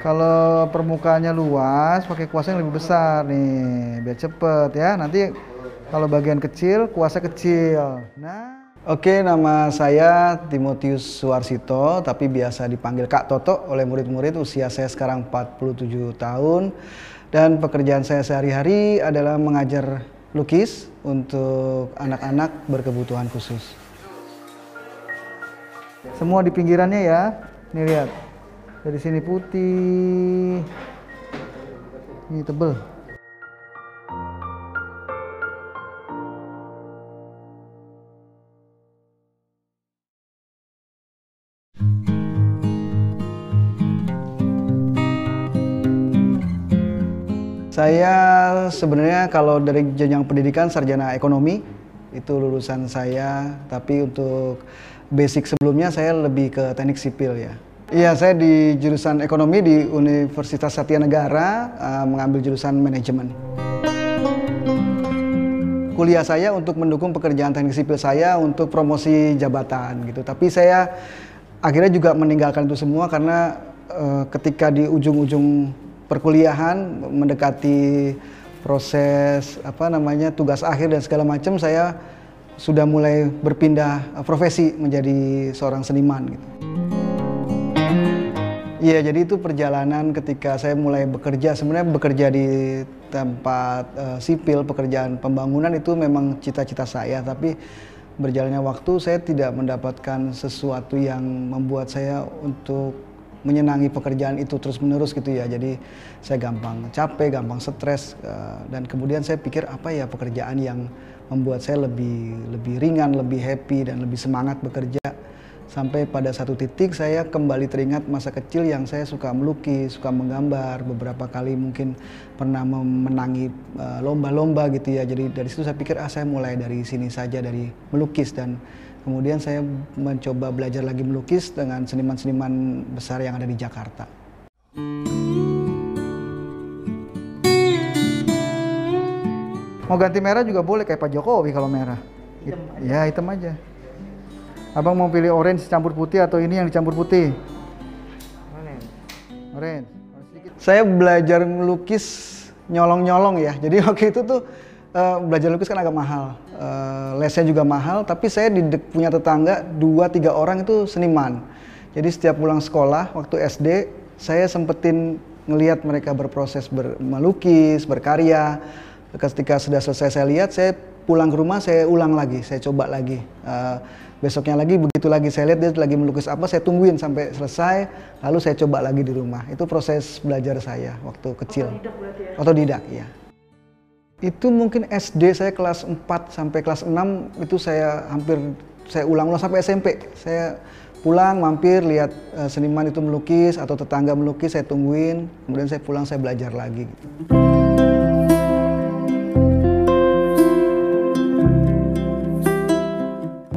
Kalau permukaannya luas, pakai kuas yang lebih besar nih, biar cepet ya. Nanti kalau bagian kecil, kuasnya kecil. Nah, oke, nama saya Timotius Suwarsito, tapi biasa dipanggil Kak Toto oleh murid-murid. Usia saya sekarang 47 tahun. Dan pekerjaan saya sehari-hari adalah mengajar lukis untuk anak-anak berkebutuhan khusus. Semua di pinggirannya ya, nih lihat. Dari sini putih, ini tebel. Saya sebenarnya kalau dari jenjang pendidikan sarjana ekonomi, itu lulusan saya, tapi untuk basic sebelumnya saya lebih ke teknik sipil ya. Iya, saya di jurusan ekonomi di Universitas Satya Negara, mengambil jurusan manajemen. Kuliah saya untuk mendukung pekerjaan teknik sipil saya untuk promosi jabatan gitu. Tapi saya akhirnya juga meninggalkan itu semua karena ketika di ujung-ujung perkuliahan mendekati proses tugas akhir dan segala macam, saya sudah mulai berpindah profesi menjadi seorang seniman gitu. Iya, jadi itu perjalanan ketika saya mulai bekerja. Sebenarnya bekerja di tempat sipil, pekerjaan pembangunan itu memang cita-cita saya. Tapi berjalannya waktu saya tidak mendapatkan sesuatu yang membuat saya untuk menyenangi pekerjaan itu terus-menerus gitu ya. Jadi saya gampang capek, gampang stres. Dan kemudian saya pikir apa ya pekerjaan yang membuat saya lebih ringan, lebih happy, dan lebih semangat bekerja. Sampai pada satu titik saya kembali teringat masa kecil yang saya suka melukis, suka menggambar, beberapa kali mungkin pernah memenangi lomba-lomba gitu ya. Jadi dari situ saya pikir saya mulai dari sini saja, dari melukis, dan kemudian saya mencoba belajar lagi melukis dengan seniman-seniman besar yang ada di Jakarta. Mau ganti merah juga boleh kayak Pak Jokowi kalau merah. Hitam aja. Ya, hitam aja. Abang mau pilih orange campur putih atau ini yang dicampur putih? Orange. Saya belajar melukis nyolong-nyolong ya. Jadi waktu itu tuh belajar lukis kan agak mahal. Lesnya juga mahal, tapi saya punya tetangga 2-3 orang itu seniman. Jadi setiap pulang sekolah waktu SD, saya sempetin ngelihat mereka berproses melukis, berkarya. Ketika sudah selesai saya lihat, saya pulang ke rumah, saya ulang lagi, saya coba lagi. Besoknya lagi begitu lagi saya lihat dia lagi melukis apa, saya tungguin sampai selesai, lalu saya coba lagi di rumah. Itu proses belajar saya waktu kecil. Otodidak berarti ya? Otodidak, iya. Itu mungkin SD saya kelas 4 sampai kelas 6 itu saya ulang-ulang sampai SMP. Saya pulang mampir lihat seniman itu melukis atau tetangga melukis, saya tungguin, kemudian saya pulang saya belajar lagi gitu.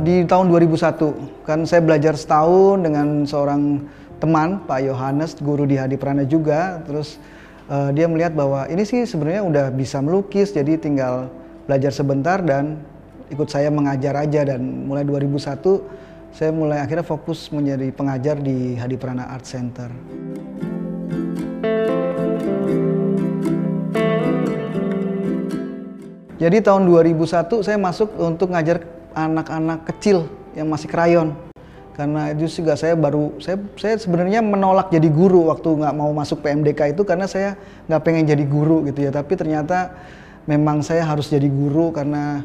Di tahun 2001, kan saya belajar setahun dengan seorang teman, Pak Yohanes, guru di Hadiprana juga. Terus dia melihat bahwa ini sih sebenarnya udah bisa melukis, jadi tinggal belajar sebentar dan ikut saya mengajar aja. Dan mulai 2001, saya mulai akhirnya fokus menjadi pengajar di Hadiprana Art Center. Jadi tahun 2001 saya masuk untuk ngajar anak-anak kecil yang masih krayon, karena itu juga saya sebenarnya menolak jadi guru waktu nggak mau masuk PMDK itu karena saya nggak pengen jadi guru gitu ya, tapi ternyata memang saya harus jadi guru karena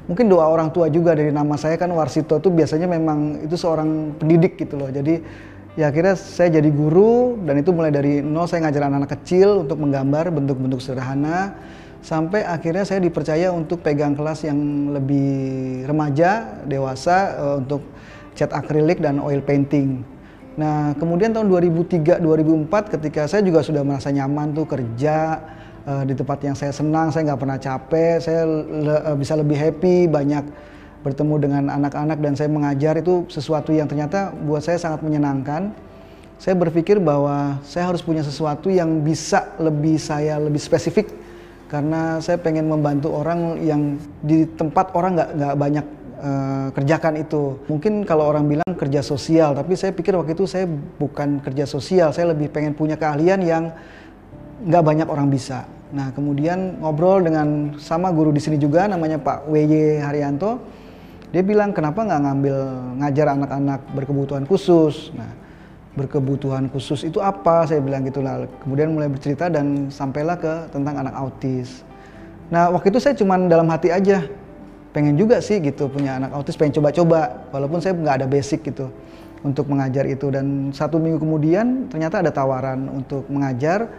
mungkin doa orang tua juga. Dari nama saya kan Warsito itu biasanya memang itu seorang pendidik gitu loh. Jadi ya akhirnya saya jadi guru, dan itu mulai dari nol saya ngajar anak-anak kecil untuk menggambar bentuk-bentuk sederhana. Sampai akhirnya saya dipercaya untuk pegang kelas yang lebih remaja, dewasa, untuk cat akrilik dan oil painting. Nah, kemudian tahun 2003-2004 ketika saya juga sudah merasa nyaman tuh kerja di tempat yang saya senang, saya nggak pernah capek, saya bisa lebih happy, banyak bertemu dengan anak-anak, dan saya mengajar itu sesuatu yang ternyata buat saya sangat menyenangkan. Saya berpikir bahwa saya harus punya sesuatu yang bisa lebih spesifik. Karena saya pengen membantu orang yang di tempat orang nggak banyak kerjakan itu. Mungkin kalau orang bilang kerja sosial, tapi saya pikir waktu itu saya bukan kerja sosial, saya lebih pengen punya keahlian yang nggak banyak orang bisa. Nah kemudian ngobrol dengan sama guru di sini juga, namanya Pak W.Y. Haryanto. Dia bilang kenapa nggak ngambil ngajar anak-anak berkebutuhan khusus. Nah berkebutuhan khusus itu apa? Saya bilang gitu lah. Kemudian mulai bercerita dan sampailah ke tentang anak autis. Nah waktu itu saya cuman dalam hati aja, pengen juga sih gitu punya anak autis, pengen coba-coba. Walaupun saya nggak ada basic gitu untuk mengajar itu. Dan 1 minggu kemudian ternyata ada tawaran untuk mengajar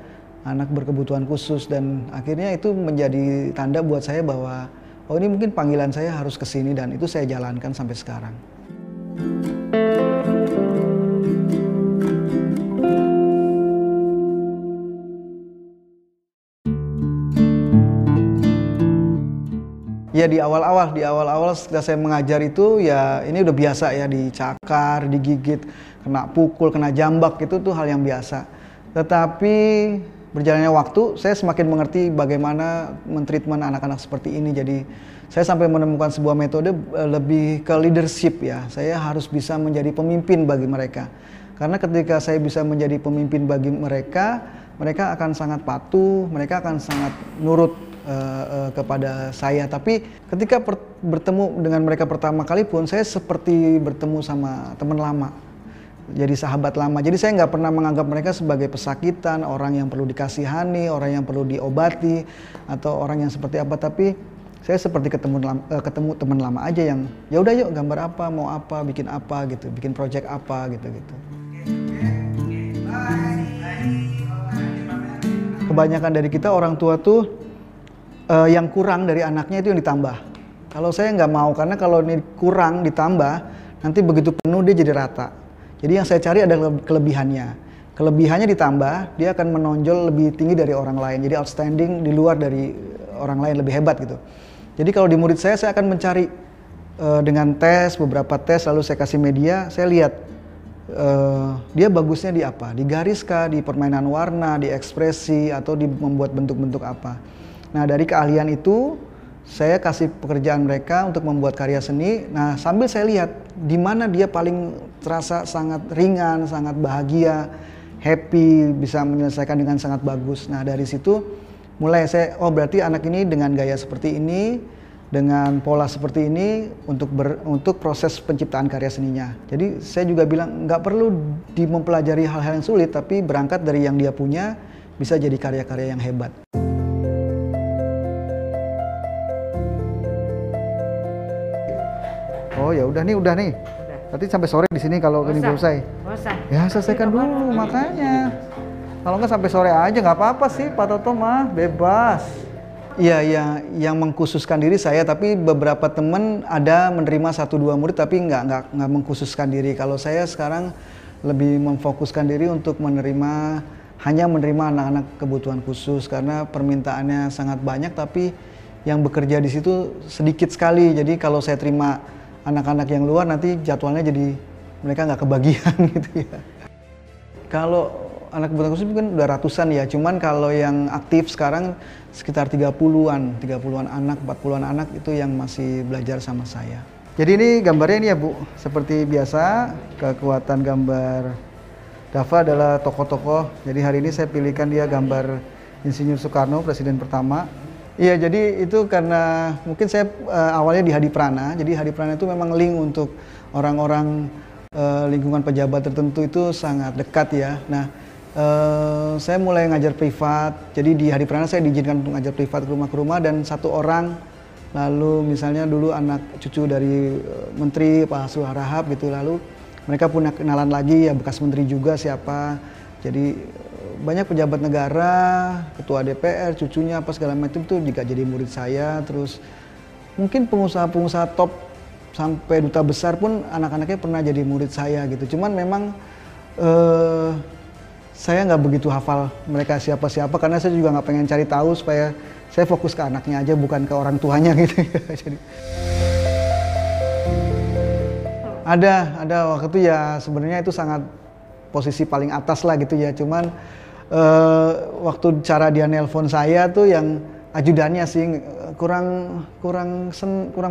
anak berkebutuhan khusus. Dan akhirnya itu menjadi tanda buat saya bahwa oh ini mungkin panggilan saya harus ke sini, dan itu saya jalankan sampai sekarang. Ya di awal-awal setelah saya mengajar itu ya ini udah biasa ya, dicakar, digigit, kena pukul, kena jambak, itu tuh hal yang biasa. Tetapi berjalannya waktu, saya semakin mengerti bagaimana mentreatment anak-anak seperti ini. Jadi saya sampai menemukan sebuah metode lebih ke leadership ya. Saya harus bisa menjadi pemimpin bagi mereka. Karena ketika saya bisa menjadi pemimpin bagi mereka, mereka akan sangat patuh, mereka akan sangat nurut kepada saya. Tapi ketika bertemu dengan mereka pertama kali pun, saya seperti bertemu sama teman lama. Jadi sahabat lama. Jadi saya nggak pernah menganggap mereka sebagai pesakitan, orang yang perlu dikasihani, orang yang perlu diobati, atau orang yang seperti apa. Tapi saya seperti ketemu teman lama aja yang ya udah yuk gambar apa, mau apa, gitu, bikin project apa gitu. Kebanyakan dari kita orang tua tuh yang kurang dari anaknya itu yang ditambah. Kalau saya nggak mau, karena kalau ini kurang ditambah, nanti begitu penuh dia jadi rata. Jadi yang saya cari adalah kelebihannya. Kelebihannya ditambah, dia akan menonjol lebih tinggi dari orang lain. Jadi outstanding di luar dari orang lain, lebih hebat gitu. Jadi kalau di murid saya akan mencari dengan tes, beberapa tes, lalu saya kasih media, saya lihat dia bagusnya di apa? Di garis kah, di permainan warna, di ekspresi, atau di membuat bentuk-bentuk apa. Nah dari keahlian itu, saya kasih pekerjaan mereka untuk membuat karya seni. Nah sambil saya lihat di mana dia paling terasa sangat ringan, sangat bahagia, happy, bisa menyelesaikan dengan sangat bagus. Nah dari situ mulai saya, oh berarti anak ini dengan gaya seperti ini, dengan pola seperti ini untuk proses penciptaan karya seninya. Jadi saya juga bilang nggak perlu mempelajari hal-hal yang sulit, tapi berangkat dari yang dia punya bisa jadi karya-karya yang hebat. Oh ya udah nih. Nanti sampai sore di sini kalau ini belum selesai. Ya selesaikan dulu makanya. Kalau nggak sampai sore aja nggak apa-apa sih Pak Toto mah, bebas. Iya yang mengkhususkan diri saya, tapi beberapa teman ada menerima 1-2 murid tapi nggak mengkhususkan diri. Kalau saya sekarang lebih memfokuskan diri untuk hanya menerima anak-anak kebutuhan khusus, karena permintaannya sangat banyak tapi yang bekerja di situ sedikit sekali. Jadi kalau saya terima anak-anak yang luar nanti jadwalnya jadi mereka nggak kebagian gitu ya. Kalau anak kebutuhan khusus kan udah ratusan ya, cuman kalau yang aktif sekarang sekitar 30-an anak, 40-an anak itu yang masih belajar sama saya. Jadi ini gambarnya ini ya Bu, seperti biasa kekuatan gambar Dava adalah tokoh-tokoh. Jadi hari ini saya pilihkan dia gambar Insinyur Soekarno, Presiden pertama. Iya, jadi itu karena mungkin saya awalnya di Hadi Prana. Jadi Hadi Prana itu memang link untuk orang-orang lingkungan pejabat tertentu itu sangat dekat ya. Nah, saya mulai ngajar privat. Jadi di Hadi Prana saya diizinkan untuk ngajar privat ke rumah dan 1 orang. Lalu misalnya dulu anak cucu dari Menteri Pak Hasrul Harahap gitu. Lalu mereka punya kenalan lagi ya, bekas menteri juga siapa. Jadi banyak pejabat negara, ketua DPR, cucunya apa segala macam itu juga jadi murid saya. Terus mungkin pengusaha-pengusaha top sampai duta besar pun anak-anaknya pernah jadi murid saya gitu. Cuman memang saya nggak begitu hafal mereka siapa-siapa karena saya juga nggak pengen cari tahu, supaya saya fokus ke anaknya aja bukan ke orang tuanya gitu ya. Jadi ada waktu itu ya, sebenarnya itu sangat posisi paling atas lah gitu ya. Cuman waktu cara dia nelpon saya tuh yang ajudannya sih kurang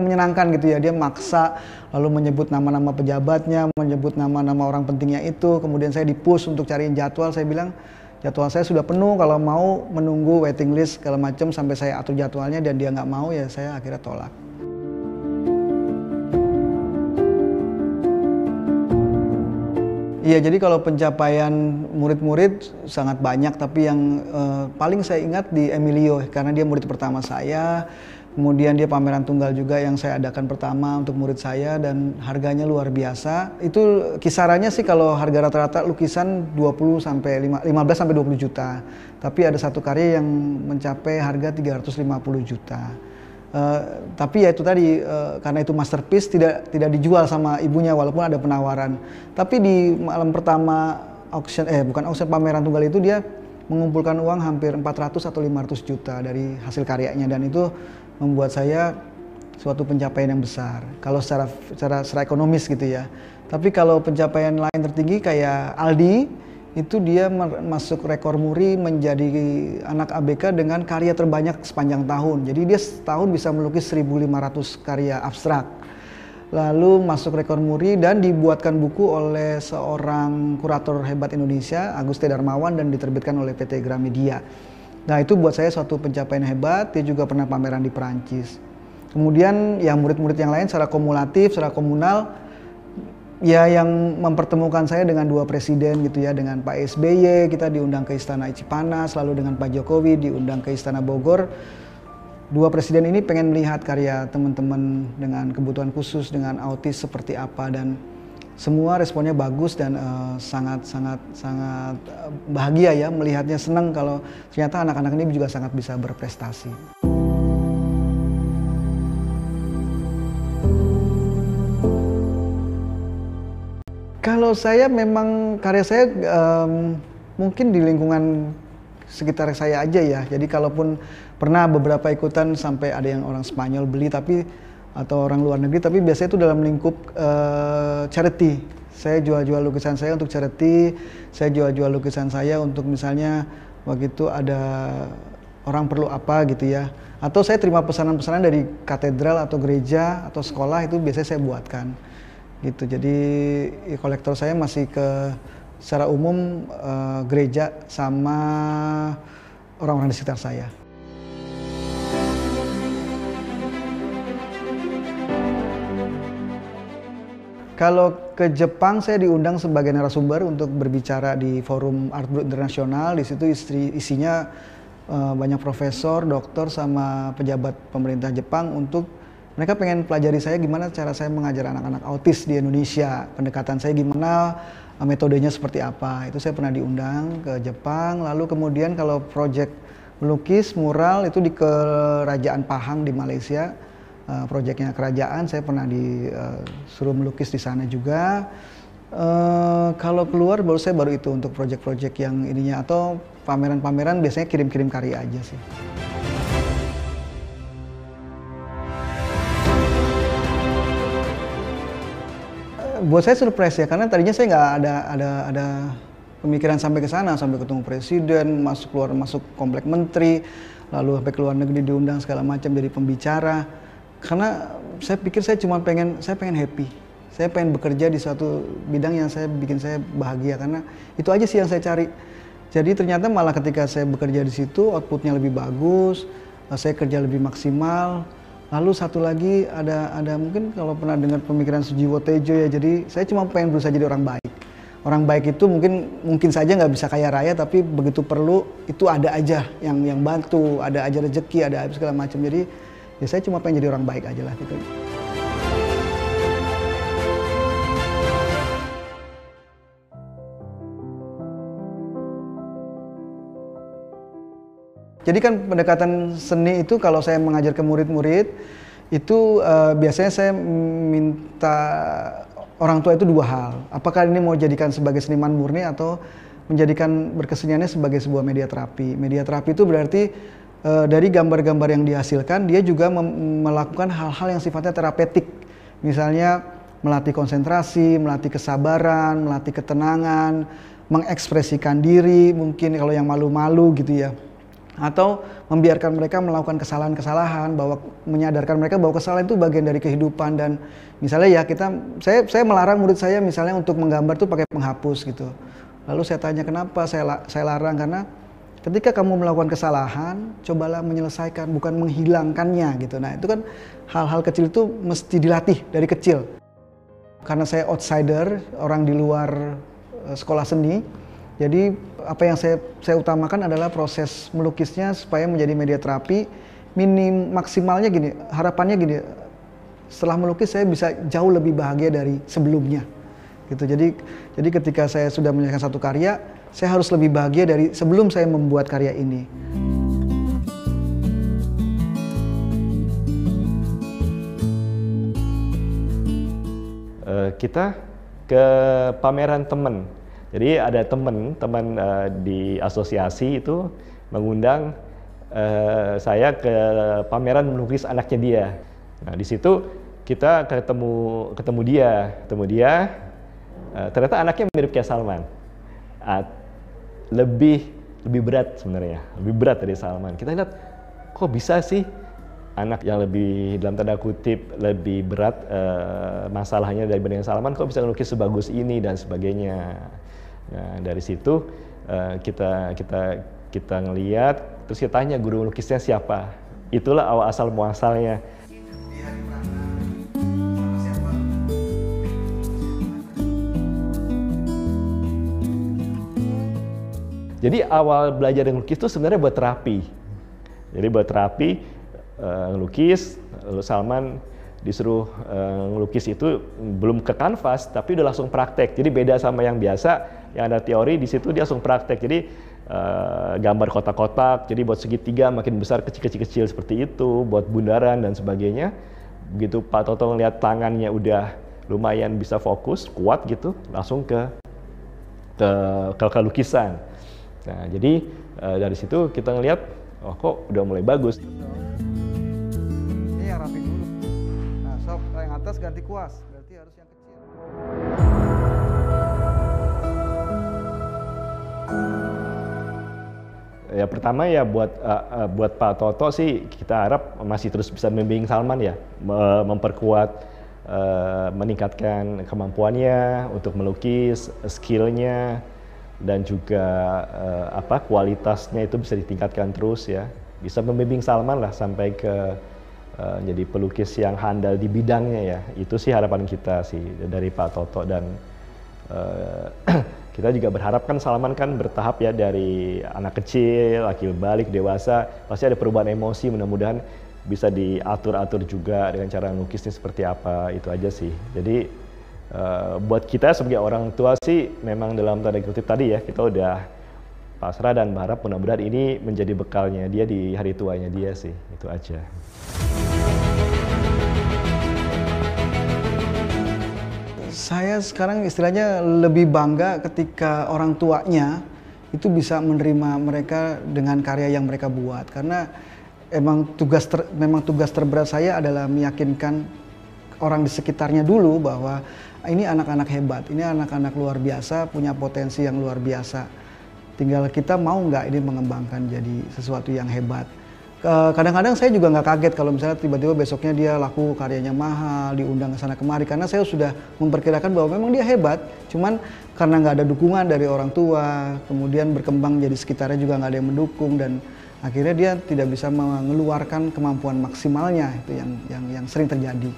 menyenangkan gitu ya. Dia maksa lalu menyebut nama-nama pejabatnya, menyebut nama-nama orang pentingnya itu. Kemudian saya di-push untuk cariin jadwal. Saya bilang jadwal saya sudah penuh, kalau mau menunggu waiting list segala macam sampai saya atur jadwalnya, dan dia nggak mau, ya saya akhirnya tolak. Iya, jadi kalau pencapaian murid-murid sangat banyak, tapi yang paling saya ingat di Emilio, karena dia murid pertama saya. Kemudian dia pameran tunggal juga yang saya adakan pertama untuk murid saya, dan harganya luar biasa. Itu kisarannya sih kalau harga rata-rata lukisan 15 sampai 20 juta. Tapi ada satu karya yang mencapai harga 350 juta. Tapi ya itu tadi, karena itu masterpiece tidak dijual sama ibunya walaupun ada penawaran. Tapi di malam pertama pameran tunggal itu dia mengumpulkan uang hampir 400 atau 500 juta dari hasil karyanya, dan itu membuat saya suatu pencapaian yang besar kalau secara ekonomis gitu ya. Tapi kalau pencapaian lain tertinggi kayak Aldi, itu dia masuk rekor muri menjadi anak ABK dengan karya terbanyak sepanjang tahun. Jadi dia setahun bisa melukis 1.500 karya abstrak. Lalu masuk rekor muri dan dibuatkan buku oleh seorang kurator hebat Indonesia, Agus T. Darmawan, dan diterbitkan oleh PT Gramedia. Nah, itu buat saya suatu pencapaian hebat. Dia juga pernah pameran di Perancis. Kemudian yang murid-murid yang lain secara kumulatif, secara komunal, ya yang mempertemukan saya dengan dua presiden gitu ya, dengan Pak SBY kita diundang ke Istana Cipanas, lalu dengan Pak Jokowi diundang ke Istana Bogor. Dua presiden ini pengen melihat karya teman-teman dengan kebutuhan khusus, dengan autis seperti apa, dan semua responnya bagus, dan sangat bahagia ya melihatnya, senang kalau ternyata anak-anak ini juga sangat bisa berprestasi. Kalau saya memang karya saya mungkin di lingkungan sekitar saya aja ya. Jadi kalaupun pernah beberapa ikutan sampai ada yang orang Spanyol beli atau orang luar negeri, tapi biasanya itu dalam lingkup charity. Saya jual-jual lukisan saya untuk charity, saya jual-jual lukisan saya untuk misalnya waktu itu ada orang perlu apa gitu ya. Atau saya terima pesanan-pesanan dari katedral atau gereja atau sekolah, itu biasanya saya buatkan. Gitu. Jadi kolektor saya masih secara umum gereja sama orang-orang di sekitar saya. Kalau ke Jepang saya diundang sebagai narasumber untuk berbicara di forum Art Brut Internasional. Di situ isinya banyak profesor, doktor, sama pejabat pemerintah Jepang untuk mereka pengen pelajari saya gimana cara saya mengajar anak-anak autis di Indonesia, pendekatan saya gimana, metodenya seperti apa. Itu saya pernah diundang ke Jepang. Lalu kemudian kalau proyek melukis mural itu di Kerajaan Pahang di Malaysia, proyeknya kerajaan, saya pernah disuruh melukis di sana juga. Kalau keluar baru itu untuk proyek-proyek yang ininya, atau pameran-pameran biasanya kirim-kirim karya aja sih. Buat saya surprise ya, karena tadinya saya nggak ada pemikiran sampai ke sana, sampai ketemu presiden, masuk komplek menteri, lalu sampai ke luar negeri diundang segala macam jadi pembicara. Karena saya pikir saya pengen happy, saya pengen bekerja di suatu bidang yang bikin saya bahagia, karena itu aja sih yang saya cari. Jadi ternyata malah ketika saya bekerja di situ outputnya lebih bagus, saya kerja lebih maksimal. Lalu satu lagi ada mungkin kalau pernah dengar pemikiran Sujiwo Tejo ya, jadi saya cuma pengen berusaha jadi orang baik. Orang baik itu mungkin saja nggak bisa kaya raya, tapi begitu perlu itu ada aja yang bantu, ada aja rezeki, ada segala macam. Jadi ya saya cuma pengen jadi orang baik aja lah gitu. Jadi kan pendekatan seni itu kalau saya mengajar ke murid-murid itu biasanya saya minta orang tua itu dua hal. Apakah ini mau jadikan sebagai seniman murni atau menjadikan berkeseniannya sebagai sebuah media terapi. Media terapi itu berarti dari gambar-gambar yang dihasilkan dia juga melakukan hal-hal yang sifatnya terapeutik. Misalnya melatih konsentrasi, melatih kesabaran, melatih ketenangan, mengekspresikan diri, mungkin kalau yang malu-malu gitu ya. atau membiarkan mereka melakukan kesalahan-kesalahan, bahwa menyadarkan mereka bahwa kesalahan itu bagian dari kehidupan. Dan misalnya ya saya melarang murid saya misalnya untuk menggambar tuh pakai penghapus gitu. Lalu saya tanya kenapa saya larang, karena ketika kamu melakukan kesalahan, cobalah menyelesaikan, bukan menghilangkannya gitu. Nah itu kan hal-hal kecil itu mesti dilatih dari kecil. Karena saya outsider, orang di luar sekolah seni, jadi apa yang saya utamakan adalah proses melukisnya supaya menjadi media terapi. Maksimalnya gini, harapannya gini, setelah melukis saya bisa jauh lebih bahagia dari sebelumnya gitu. Jadi ketika saya sudah menyelesaikan satu karya, saya harus lebih bahagia dari sebelum saya membuat karya ini. Kita ke pameran teman. Jadi ada teman di asosiasi itu mengundang saya ke pameran melukis anaknya dia. Nah di situ kita ketemu dia. Ternyata anaknya mirip kayak Salman. Lebih berat sebenarnya, lebih berat dari Salman. Kita lihat kok bisa sih anak yang lebih dalam tanda kutip lebih berat masalahnya dibanding Salman, kok bisa melukis sebagus ini dan sebagainya. Nah dari situ kita ngelihat, terus kita tanya guru lukisnya siapa. Itulah awal asal muasalnya. Jadi awal belajar melukis itu sebenarnya buat terapi. Jadi buat terapi ngelukis, lalu Salman disuruh ngelukis itu belum ke kanvas, tapi udah langsung praktek. Jadi beda sama yang biasa, yang ada teori, di situ dia langsung praktek. Jadi gambar kotak-kotak, jadi buat segitiga makin besar, kecil-kecil seperti itu, buat bundaran dan sebagainya. Begitu Pak Toto ngeliat tangannya udah lumayan bisa fokus, kuat gitu, langsung ke lukisan. Nah, jadi dari situ kita ngelihat, oh kok udah mulai bagus. Ini yang rapi dulu. Nah, sob, yang atas ganti kuas, berarti harus yang kecil. Ya pertama ya buat Pak Toto sih kita harap masih terus bisa membimbing Salman ya, memperkuat, meningkatkan kemampuannya untuk melukis, skillnya, dan juga kualitasnya itu bisa ditingkatkan terus ya, bisa membimbing Salman lah sampai ke jadi pelukis yang handal di bidangnya ya. Itu sih harapan kita sih dari Pak Toto. Dan kita juga berharap kan Salman kan bertahap ya, dari anak kecil, akil balik, dewasa, pasti ada perubahan emosi, mudah-mudahan bisa diatur-atur juga dengan cara melukisnya seperti apa. Itu aja sih. Jadi buat kita sebagai orang tua sih memang dalam tanda kutip tadi ya, kita udah pasrah dan berharap mudah-mudahan ini menjadi bekalnya dia di hari tuanya dia sih. Itu aja. Saya sekarang istilahnya lebih bangga ketika orang tuanya itu bisa menerima mereka dengan karya yang mereka buat, karena emang tugas terberat saya adalah meyakinkan orang di sekitarnya dulu bahwa ini anak-anak hebat, ini anak-anak luar biasa, punya potensi yang luar biasa. Tinggal kita mau nggak ini mengembangkan jadi sesuatu yang hebat. Kadang-kadang saya juga nggak kaget kalau misalnya tiba-tiba besoknya dia laku, karyanya mahal, diundang ke sana kemari, karena saya sudah memperkirakan bahwa memang dia hebat, cuman karena nggak ada dukungan dari orang tua, kemudian berkembang jadi sekitarnya juga nggak ada yang mendukung, dan akhirnya dia tidak bisa mengeluarkan kemampuan maksimalnya. Itu yang sering terjadi.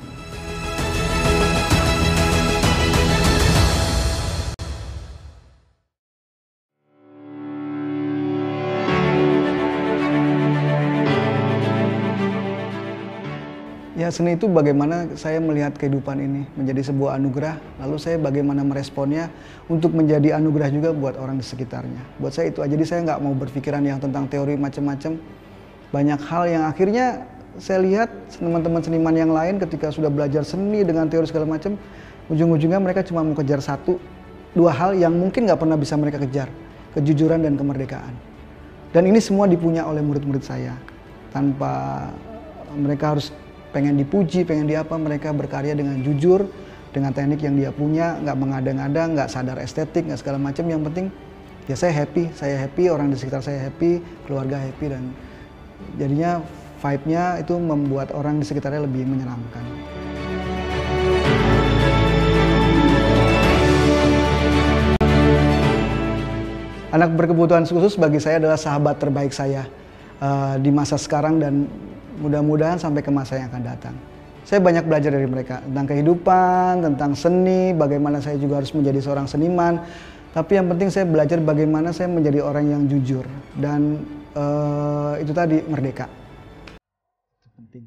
Ya, seni itu bagaimana saya melihat kehidupan ini menjadi sebuah anugerah, lalu saya bagaimana meresponnya untuk menjadi anugerah juga buat orang di sekitarnya. Buat saya itu aja, jadi saya nggak mau berpikiran yang tentang teori macam-macam. Banyak hal yang akhirnya saya lihat teman-teman seniman yang lain ketika sudah belajar seni dengan teori segala macam, ujung-ujungnya mereka cuma mau kejar dua hal yang mungkin nggak pernah bisa mereka kejar, kejujuran dan kemerdekaan. Dan ini semua dipunya oleh murid-murid saya, tanpa mereka harus pengen dipuji, pengen diapa, mereka berkarya dengan jujur, dengan teknik yang dia punya, nggak mengada-ngada, nggak sadar estetik, nggak segala macam. Yang penting ya saya happy, orang di sekitar saya happy, keluarga happy, dan jadinya vibe-nya itu membuat orang di sekitarnya lebih menyenangkan. Anak berkebutuhan khusus bagi saya adalah sahabat terbaik saya di masa sekarang dan mudah-mudahan sampai ke masa yang akan datang. Saya banyak belajar dari mereka tentang kehidupan, tentang seni, bagaimana saya juga harus menjadi seorang seniman. Tapi yang penting saya belajar bagaimana saya menjadi orang yang jujur dan itu tadi, merdeka. Itu penting.